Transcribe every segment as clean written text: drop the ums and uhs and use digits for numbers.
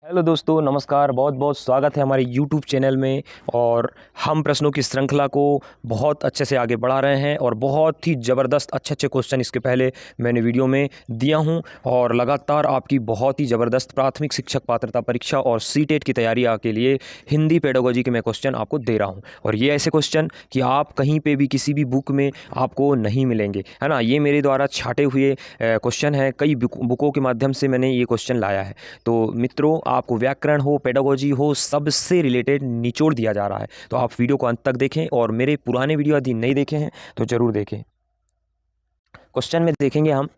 Hello दोस्तों, नमस्कार। बहुत बहुत स्वागत है हमारे YouTube चैनल में। और हम प्रश्नों की श्रृंखला को बहुत अच्छे से आगे बढ़ा रहे हैं और बहुत ही ज़बरदस्त अच्छे क्वेश्चन इसके पहले मैंने वीडियो में दिया हूं और लगातार आपकी बहुत ही ज़बरदस्त प्राथमिक शिक्षक पात्रता परीक्षा और सीटेट की तैयारी के लिए हिंदी पेडागोजी के मैं क्वेश्चन आपको दे रहा हूँ। और ये ऐसे क्वेश्चन कि आप कहीं पर भी किसी भी बुक में आपको नहीं मिलेंगे, है ना। ये मेरे द्वारा छाटे हुए क्वेश्चन हैं, कई बुकों के माध्यम से मैंने ये क्वेश्चन लाया है। तो मित्रों, आपको व्याकरण हो, पेडागोजी हो, सबसे रिलेटेड निचोड़ दिया जा रहा है। तो आप वीडियो को अंत तक देखें और मेरे पुराने वीडियो यदि नहीं देखे हैं तो ज़रूर देखें। क्वेश्चन में देखेंगे हम,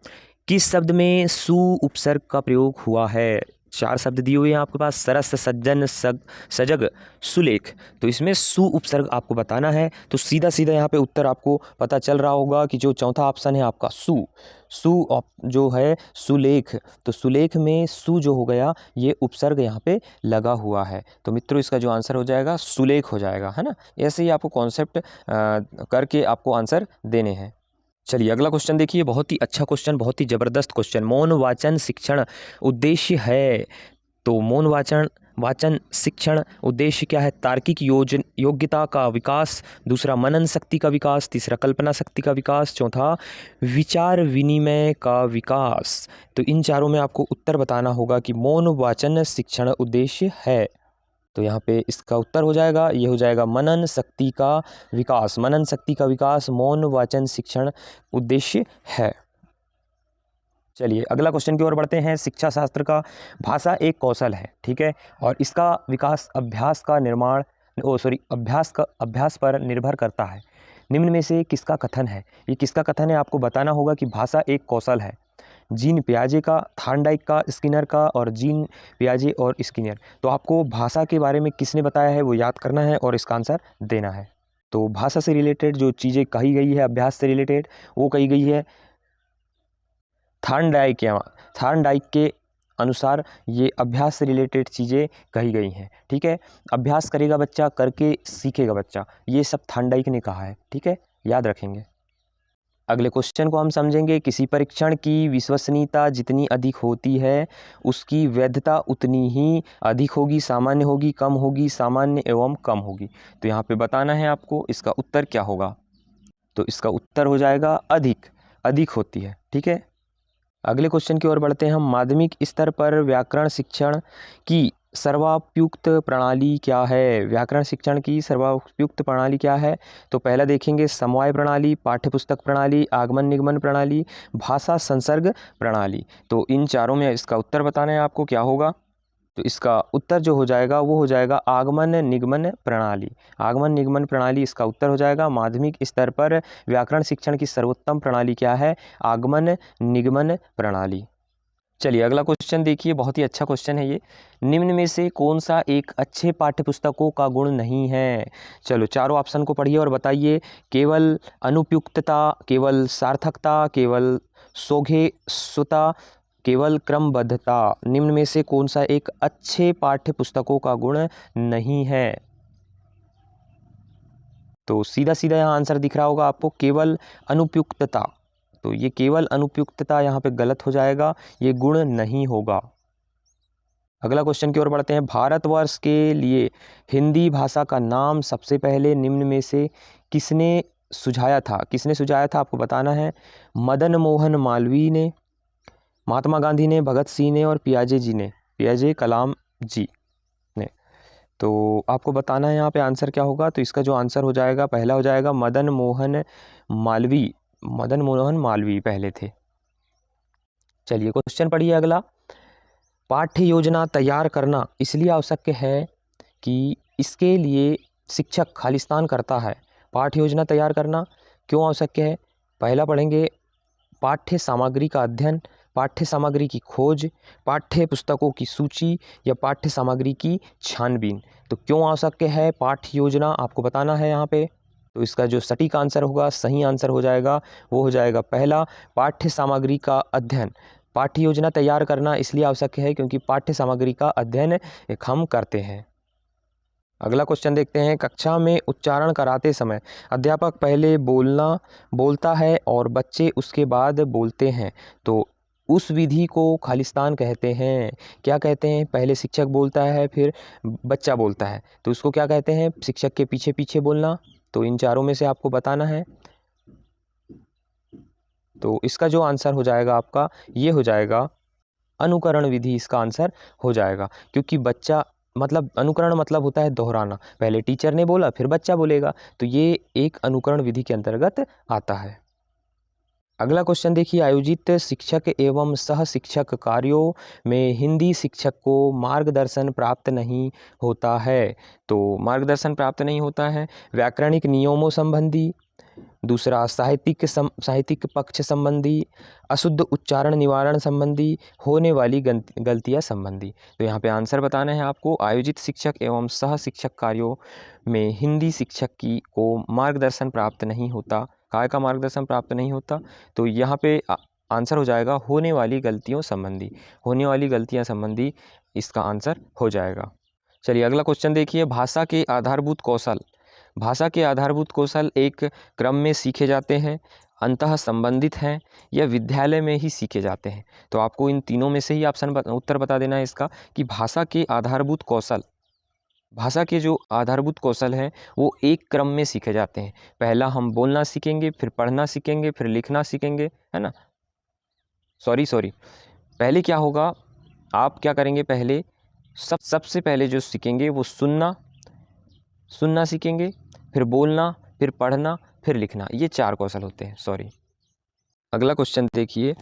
किस शब्द में सु उपसर्ग का प्रयोग हुआ है। 4 शब्द दिए हुए हैं आपके पास, सरस, सज्जन, सजग, सुलेख। तो इसमें सु उपसर्ग आपको बताना है। तो सीधा सीधा यहाँ पे उत्तर आपको पता चल रहा होगा कि जो चौथा ऑप्शन है आपका सु जो है सुलेख। तो सुलेख में सु जो हो गया, ये उपसर्ग यहाँ पे लगा हुआ है। तो मित्रों, इसका जो आंसर हो जाएगा सुलेख हो जाएगा, है ना। ऐसे ही आपको कॉन्सेप्ट करके आपको आंसर देने हैं। चलिए अगला क्वेश्चन देखिए, बहुत ही अच्छा क्वेश्चन, बहुत ही ज़बरदस्त क्वेश्चन। मौन वाचन शिक्षण उद्देश्य है। तो मौन वाचन शिक्षण उद्देश्य क्या है। तार्किक योग्यता का विकास, दूसरा मनन शक्ति का विकास, तीसरा कल्पना शक्ति का विकास, चौथा विचार विनिमय का विकास। तो इन चारों में आपको उत्तर बताना होगा कि मौन वाचन शिक्षण उद्देश्य है। तो यहाँ पे इसका उत्तर हो जाएगा, ये हो जाएगा मनन शक्ति का विकास। मनन शक्ति का विकास मौन वाचन शिक्षण उद्देश्य है। चलिए अगला क्वेश्चन की ओर बढ़ते हैं। शिक्षा शास्त्र का भाषा एक कौशल है, ठीक है, और इसका विकास अभ्यास पर निर्भर करता है। निम्न में से किसका कथन है। ये किसका कथन है आपको बताना होगा कि भाषा एक कौशल है। जीन पियाजे का, थार्नडाइक का, स्किनर का, और जीन पियाजे और स्किनर। तो आपको भाषा के बारे में किसने बताया है वो याद करना है और इसका आंसर देना है। तो भाषा से रिलेटेड जो चीज़ें कही गई है, अभ्यास से रिलेटेड, वो कही गई है थार्नडाइक के अनुसार। ये अभ्यास से रिलेटेड चीज़ें कही गई हैं, ठीक है। अभ्यास करेगा बच्चा, करके सीखेगा बच्चा, ये सब थार्नडाइक ने कहा है, ठीक है, याद रखेंगे। अगले क्वेश्चन को हम समझेंगे। किसी परीक्षण की विश्वसनीयता जितनी अधिक होती है उसकी वैधता उतनी ही अधिक होगी, सामान्य होगी, कम होगी, सामान्य एवं कम होगी। तो यहाँ पे बताना है आपको इसका उत्तर क्या होगा। तो इसका उत्तर हो जाएगा अधिक होती है, ठीक है। अगले क्वेश्चन की ओर बढ़ते हैं हम। माध्यमिक स्तर पर व्याकरण शिक्षण की सर्वापयुक्त प्रणाली क्या है। व्याकरण शिक्षण की सर्वापयुक्त प्रणाली क्या है। तो पहला देखेंगे समवाय प्रणाली, पाठ्यपुस्तक प्रणाली, आगमन निगमन प्रणाली, भाषा संसर्ग प्रणाली। तो इन चारों में इसका उत्तर बताना है आपको क्या होगा। तो इसका उत्तर जो हो जाएगा वो हो जाएगा आगमन निगमन प्रणाली। आगमन निगमन प्रणाली इसका उत्तर हो जाएगा। माध्यमिक स्तर पर व्याकरण शिक्षण की सर्वोत्तम प्रणाली क्या है, आगमन निगमन प्रणाली। चलिए अगला क्वेश्चन देखिए, बहुत ही अच्छा क्वेश्चन है ये। निम्न में से कौन सा एक अच्छे पाठ्यपुस्तकों का गुण नहीं है। चलो चारों ऑप्शन को पढ़िए और बताइए। केवल अनुपयुक्तता, केवल सार्थकता, केवल सोघेसुता, केवल क्रमबद्धता। निम्न में से कौन सा एक अच्छे पाठ्यपुस्तकों का गुण नहीं है। तो सीधा सीधा यहाँ आंसर दिख रहा होगा आपको, केवल अनुपयुक्तता। तो ये केवल अनुपयुक्तता यहाँ पे गलत हो जाएगा, ये गुण नहीं होगा। अगला क्वेश्चन की ओर बढ़ते हैं। भारतवर्ष के लिए हिंदी भाषा का नाम सबसे पहले निम्न में से किसने सुझाया था आपको बताना है। मदन मोहन मालवीय ने, महात्मा गांधी ने, भगत सिंह ने और पियाजे कलाम जी ने। तो आपको बताना है यहाँ पे आंसर क्या होगा। तो इसका जो आंसर हो जाएगा, पहला हो जाएगा मदन मोहन मालवीय पहले थे। चलिए क्वेश्चन पढ़िए अगला। पाठ्य योजना तैयार करना इसलिए आवश्यक है कि इसके लिए शिक्षक खालिस्तान करता है। पाठ्य योजना तैयार करना क्यों आवश्यक है। पहला पढ़ेंगे पाठ्य सामग्री का अध्ययन, पाठ्य सामग्री की खोज, पाठ्य पुस्तकों की सूची या पाठ्य सामग्री की छानबीन। तो क्यों आवश्यक है पाठ्य योजना आपको बताना है यहाँ पे। तो इसका जो सटीक आंसर होगा, सही आंसर हो जाएगा, वो हो जाएगा पहला, पाठ्य सामग्री का अध्ययन। पाठ्य योजना तैयार करना इसलिए आवश्यक है क्योंकि पाठ्य सामग्री का अध्ययन हम करते हैं। अगला क्वेश्चन देखते हैं। कक्षा में उच्चारण कराते समय अध्यापक पहले बोलता है और बच्चे उसके बाद बोलते हैं। तो उस विधि को खालिस्तान कहते हैं। क्या कहते हैं? पहले शिक्षक बोलता है फिर बच्चा बोलता है, तो उसको क्या कहते हैं? शिक्षक के पीछे पीछे बोलना। तो इन चारों में से आपको बताना है। तो इसका जो आंसर हो जाएगा आपका, ये हो जाएगा अनुकरण विधि, इसका आंसर हो जाएगा। क्योंकि बच्चा मतलब अनुकरण मतलब होता है दोहराना, पहले टीचर ने बोला फिर बच्चा बोलेगा, तो ये एक अनुकरण विधि के अंतर्गत आता है। अगला क्वेश्चन देखिए, आयोजित शिक्षक एवं सह शिक्षक कार्यों में हिंदी शिक्षक को मार्गदर्शन प्राप्त नहीं होता है। तो मार्गदर्शन प्राप्त नहीं होता है व्याकरणिक नियमों संबंधी, दूसरा साहित्यिक पक्ष संबंधी, अशुद्ध उच्चारण निवारण संबंधी, होने वाली गलतियां संबंधी। तो यहाँ पे आंसर बताना है आपको। आयोजित शिक्षक एवं सह शिक्षक कार्यों में हिंदी शिक्षक की को मार्गदर्शन प्राप्त नहीं होता। काय का मार्गदर्शन प्राप्त नहीं होता? तो यहाँ पे आंसर हो जाएगा होने वाली गलतियों संबंधी। होने वाली गलतियाँ संबंधी इसका आंसर हो जाएगा। चलिए अगला क्वेश्चन देखिए, भाषा के आधारभूत कौशल। भाषा के आधारभूत कौशल एक क्रम में सीखे जाते हैं, अंतः संबंधित हैं, या विद्यालय में ही सीखे जाते हैं। तो आपको इन तीनों में से ही उत्तर बता देना है इसका कि भाषा के आधारभूत कौशल, भाषा के जो आधारभूत कौशल हैं वो एक क्रम में सीखे जाते हैं। पहला हम बोलना सीखेंगे, फिर पढ़ना सीखेंगे, फिर लिखना सीखेंगे, है ना। सॉरी पहले क्या होगा, आप क्या करेंगे, पहले सबसे पहले जो सीखेंगे वो सुनना सीखेंगे, फिर बोलना, फिर पढ़ना, फिर लिखना। ये 4 कौशल होते हैं। सॉरी। अगला क्वेश्चन देखिए,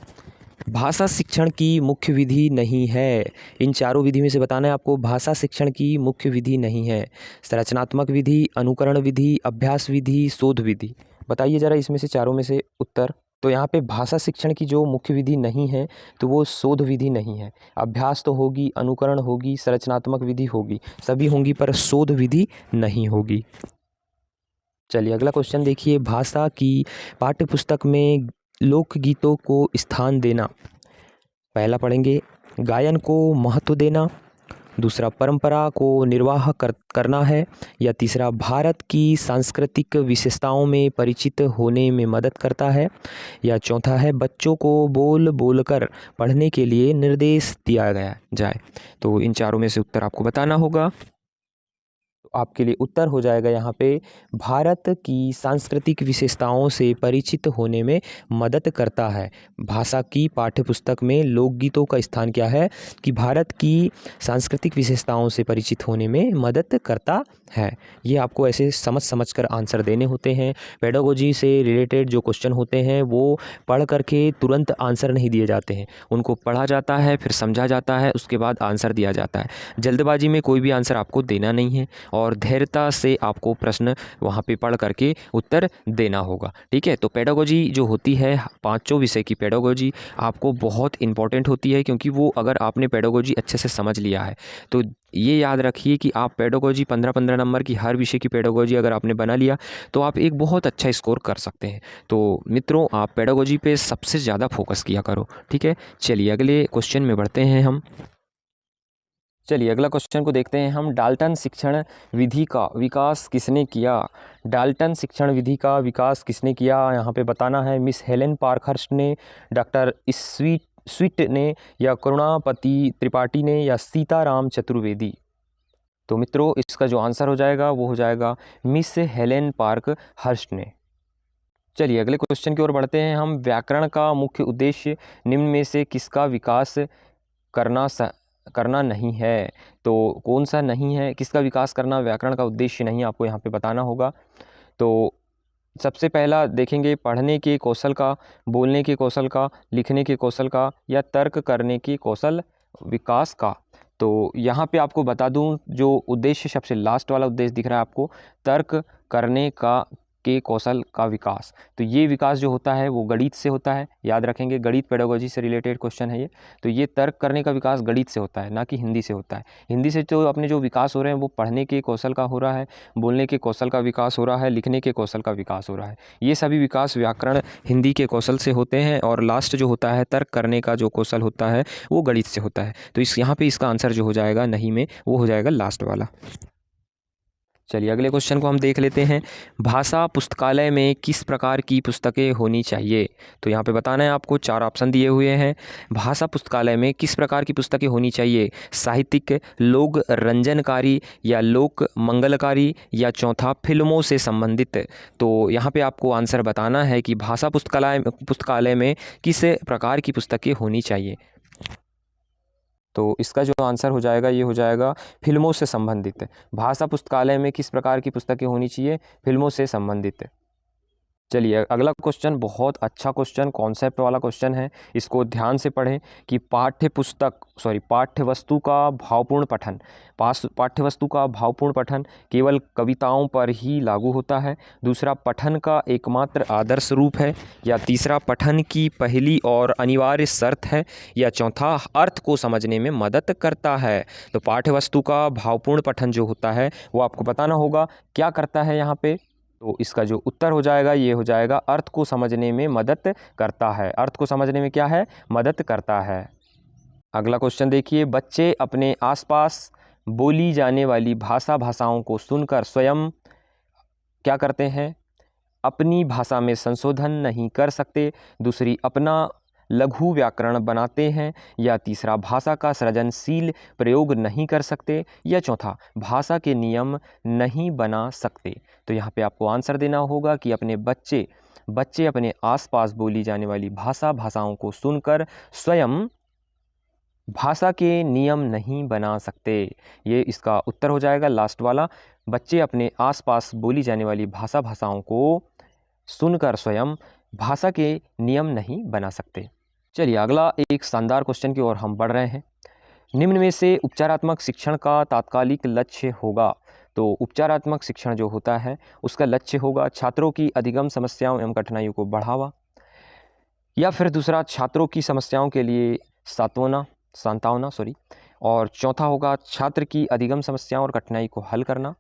भाषा शिक्षण की मुख्य विधि नहीं है। इन चारों विधि में से बताना है आपको, भाषा शिक्षण की मुख्य विधि नहीं है। संरचनात्मक विधि, अनुकरण विधि, अभ्यास विधि, शोध विधि। बताइए ज़रा इसमें से चारों में से उत्तर। तो यहाँ पे भाषा शिक्षण की जो मुख्य विधि नहीं है तो वो शोध विधि नहीं है। अभ्यास तो होगी, अनुकरण होगी, संरचनात्मक विधि होगी, सभी होंगी, पर शोध विधि नहीं होगी। चलिए अगला क्वेश्चन देखिए, भाषा की पाठ्यपुस्तक में लोकगीतों को स्थान देना। पहला पढ़ेंगे, गायन को महत्व देना, दूसरा परंपरा को निर्वाह करना है, या तीसरा भारत की सांस्कृतिक विशेषताओं में परिचित होने में मदद करता है, या चौथा है बच्चों को बोल कर पढ़ने के लिए निर्देश दिया गया जाए। तो इन चारों में से उत्तर आपको बताना होगा। तो आपके लिए उत्तर हो जाएगा यहाँ पे, भारत की सांस्कृतिक विशेषताओं से परिचित होने में मदद करता है। भाषा की पाठ्यपुस्तक में लोकगीतों का स्थान क्या है कि भारत की सांस्कृतिक विशेषताओं से परिचित होने में मदद करता है। ये आपको ऐसे समझ कर आंसर देने होते हैं। पेडागोजी से रिलेटेड जो क्वेश्चन होते हैं वो पढ़ करके तुरंत आंसर नहीं दिए जाते हैं, उनको पढ़ा जाता है, फिर समझा जाता है, उसके बाद आंसर दिया जाता है। जल्दबाजी में कोई भी आंसर आपको देना नहीं है और धैर्यता से आपको प्रश्न वहाँ पे पढ़ करके उत्तर देना होगा। ठीक है, तो पेडागोजी जो होती है, पांचों विषय की पेडागोजी आपको बहुत इंपॉर्टेंट होती है, क्योंकि वो अगर आपने पेडागोजी अच्छे से समझ लिया है तो ये याद रखिए कि आप पेडागोजी 15-15 नंबर की हर विषय की पेडागोजी अगर आपने बना लिया तो आप एक बहुत अच्छा स्कोर कर सकते हैं। तो मित्रों, आप पेडागोजी पे सबसे ज़्यादा फोकस किया करो। ठीक है, चलिए अगले क्वेश्चन में बढ़ते हैं हम। चलिए अगला क्वेश्चन को देखते हैं हम। डाल्टन शिक्षण विधि का विकास किसने किया? डाल्टन शिक्षण विधि का विकास किसने किया? यहाँ पे बताना है, मिस हेलेन पार्कहर्स्ट ने, डॉक्टर स्वीट ने, या करुणापति त्रिपाठी ने, या सीताराम चतुर्वेदी। तो मित्रों, इसका जो आंसर हो जाएगा वो हो जाएगा मिस हेलेन पार्कहर्स्ट ने। चलिए अगले क्वेश्चन की ओर बढ़ते हैं हम। व्याकरण का मुख्य उद्देश्य निम्न में से किसका विकास करना नहीं है? तो कौन सा नहीं है, किसका विकास करना व्याकरण का उद्देश्य नहीं है, आपको यहाँ पे बताना होगा। तो सबसे पहला देखेंगे पढ़ने के कौशल का, बोलने के कौशल का, लिखने के कौशल का, या तर्क करने के कौशल विकास का। तो यहाँ पे आपको बता दूं, जो उद्देश्य सबसे लास्ट वाला उद्देश्य दिख रहा है आपको, तर्क करने का के कौशल का विकास। तो ये विकास जो होता है वो गणित से होता है, याद रखेंगे, गणित पेडागोजी से रिलेटेड क्वेश्चन है ये। तो ये तर्क करने का विकास गणित से होता है, ना कि हिंदी से होता है। हिंदी से तो अपने जो विकास हो रहे हैं वो पढ़ने के कौशल का हो रहा है, बोलने के कौशल का विकास हो रहा है, लिखने के कौशल का विकास हो रहा है। ये सभी विकास व्याकरण हिंदी के कौशल से होते हैं, और लास्ट जो होता है तर्क करने का जो कौशल होता है वो गणित से होता है। तो यहाँ पे इसका आंसर जो हो जाएगा नहीं में, वो हो जाएगा लास्ट वाला। चलिए अगले क्वेश्चन को हम देख लेते हैं। भाषा पुस्तकालय में किस प्रकार की पुस्तकें होनी चाहिए? तो यहाँ पे बताना है आपको, 4 ऑप्शन दिए हुए हैं। भाषा पुस्तकालय में किस प्रकार की पुस्तकें होनी चाहिए? साहित्यिक, लोक रंजनकारी या लोक मंगलकारी या चौथा फिल्मों से संबंधित। तो यहाँ पे आपको आंसर बताना है कि भाषा पुस्तकालय में किस प्रकार की पुस्तकें होनी चाहिए। तो इसका जो आंसर हो जाएगा ये हो जाएगा फिल्मों से संबंधित। भाषा पुस्तकालय में किस प्रकार की पुस्तकें होनी चाहिए? फिल्मों से संबंधित। चलिए अगला क्वेश्चन बहुत अच्छा क्वेश्चन, कॉन्सेप्ट वाला क्वेश्चन है। इसको ध्यान से पढ़ें कि पाठ्यवस्तु का भावपूर्ण पठन केवल कविताओं पर ही लागू होता है। दूसरा, पठन का एकमात्र आदर्श रूप है। या तीसरा, पठन की पहली और अनिवार्य शर्त है। या चौथा, अर्थ को समझने में मदद करता है। तो पाठ्यवस्तु का भावपूर्ण पठन जो होता है वो आपको बताना होगा क्या करता है यहाँ पे। तो इसका जो उत्तर हो जाएगा ये हो जाएगा अर्थ को समझने में मदद करता है। अर्थ को समझने में क्या है? मदद करता है। अगला क्वेश्चन देखिए, बच्चे अपने आसपास बोली जाने वाली भाषाओं को सुनकर स्वयं क्या करते हैं? अपनी भाषा में संशोधन नहीं कर सकते। दूसरी, अपना लघु व्याकरण बनाते हैं। या तीसरा, भाषा का सृजनशील प्रयोग नहीं कर सकते। या चौथा, भाषा के नियम नहीं बना सकते। तो यहाँ पे आपको आंसर देना होगा कि अपने बच्चे अपने आसपास बोली जाने वाली भाषाओं को सुनकर स्वयं भाषा के नियम नहीं बना सकते। ये इसका उत्तर हो जाएगा लास्ट वाला। बच्चे अपने आसपास बोली जाने वाली भाषाओं को सुनकर स्वयं भाषा के नियम नहीं बना सकते। चलिए अगला एक शानदार क्वेश्चन की ओर हम बढ़ रहे हैं। निम्न में से उपचारात्मक शिक्षण का तात्कालिक लक्ष्य होगा। तो उपचारात्मक शिक्षण जो होता है उसका लक्ष्य होगा छात्रों की अधिगम समस्याओं एवं कठिनाइयों को बढ़ावा। या फिर दूसरा, छात्रों की समस्याओं के लिए सांत्वना और चौथा होगा छात्र की अधिगम समस्याओं और कठिनाई को हल करना।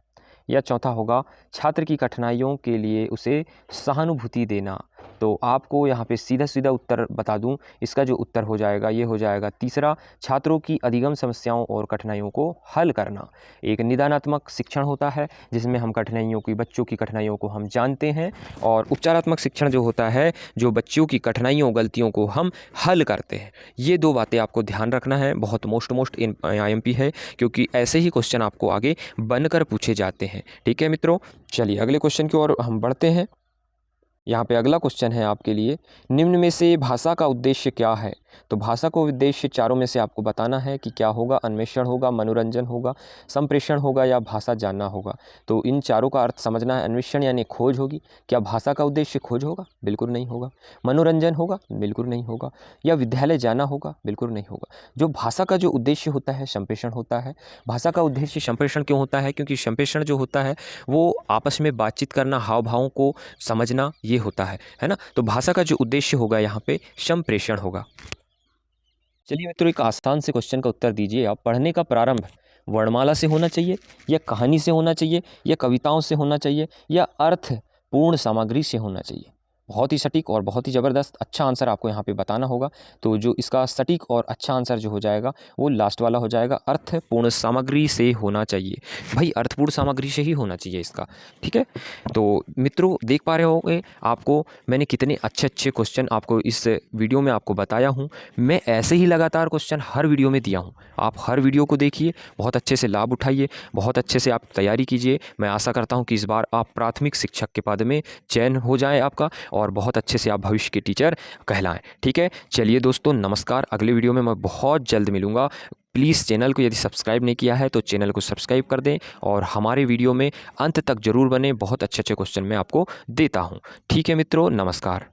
या चौथा होगा छात्र की कठिनाइयों के लिए उसे सहानुभूति देना। तो आपको यहाँ पे सीधा उत्तर बता दूं, इसका जो उत्तर हो जाएगा ये हो जाएगा तीसरा, छात्रों की अधिगम समस्याओं और कठिनाइयों को हल करना। एक निदानात्मक शिक्षण होता है जिसमें हम बच्चों की कठिनाइयों को हम जानते हैं, और उपचारात्मक शिक्षण जो होता है जो बच्चों की कठिनाइयों गलतियों को हम हल करते हैं। ये 2 बातें आपको ध्यान रखना है, बहुत मोस्ट IMP है, क्योंकि ऐसे ही क्वेश्चन आपको आगे बनकर पूछे जाते हैं। ठीक है मित्रों, चलिए अगले क्वेश्चन की ओर हम बढ़ते हैं। यहाँ पे अगला क्वेश्चन है आपके लिए, निम्न में से भाषा का उद्देश्य क्या है? तो भाषा का उद्देश्य चारों में से आपको बताना है कि क्या होगा। अन्वेषण होगा, मनोरंजन होगा, संप्रेषण होगा या भाषा जानना होगा। तो इन चारों का अर्थ समझना है। अन्वेषण यानी खोज होगी। क्या भाषा का उद्देश्य खोज होगा? बिल्कुल नहीं होगा। मनोरंजन होगा? बिल्कुल नहीं होगा। या विद्यालय जाना होगा? बिल्कुल नहीं होगा। जो भाषा का जो उद्देश्य होता है संप्रेषण होता है। भाषा का उद्देश्य संप्रेषण क्यों होता है? क्योंकि संप्रेषण जो होता है वो आपस में बातचीत करना, हाव भावों को समझना, ये होता है ना। तो भाषा का जो उद्देश्य होगा यहाँ पे संप्रेषण होगा। चलिए मित्रों, एक आसान से क्वेश्चन का उत्तर दीजिए आप। पढ़ने का प्रारंभ वर्णमाला से होना चाहिए, या कहानी से होना चाहिए, या कविताओं से होना चाहिए, या अर्थपूर्ण सामग्री से होना चाहिए? बहुत ही सटीक और बहुत ही ज़बरदस्त अच्छा आंसर आपको यहाँ पे बताना होगा। तो जो इसका सटीक और अच्छा आंसर जो हो जाएगा वो लास्ट वाला हो जाएगा, अर्थपूर्ण सामग्री से होना चाहिए। भाई अर्थपूर्ण सामग्री से ही होना चाहिए इसका। ठीक है, तो मित्रों देख पा रहे होंगे आपको मैंने कितने अच्छे क्वेश्चन आपको इस वीडियो में आपको बताया हूँ। मैं ऐसे ही लगातार क्वेश्चन हर वीडियो में दिया हूँ। आप हर वीडियो को देखिए, बहुत अच्छे से लाभ उठाइए, बहुत अच्छे से आप तैयारी कीजिए। मैं आशा करता हूँ कि इस बार आप प्राथमिक शिक्षक के पद में चयन हो जाए आपका, और बहुत अच्छे से आप भविष्य के टीचर कहलाएं। ठीक है, चलिए दोस्तों नमस्कार। अगले वीडियो में मैं बहुत जल्द मिलूँगा। प्लीज़ चैनल को यदि सब्सक्राइब नहीं किया है तो चैनल को सब्सक्राइब कर दें, और हमारे वीडियो में अंत तक जरूर बने। बहुत अच्छे क्वेश्चन मैं आपको देता हूँ। ठीक है मित्रों, नमस्कार।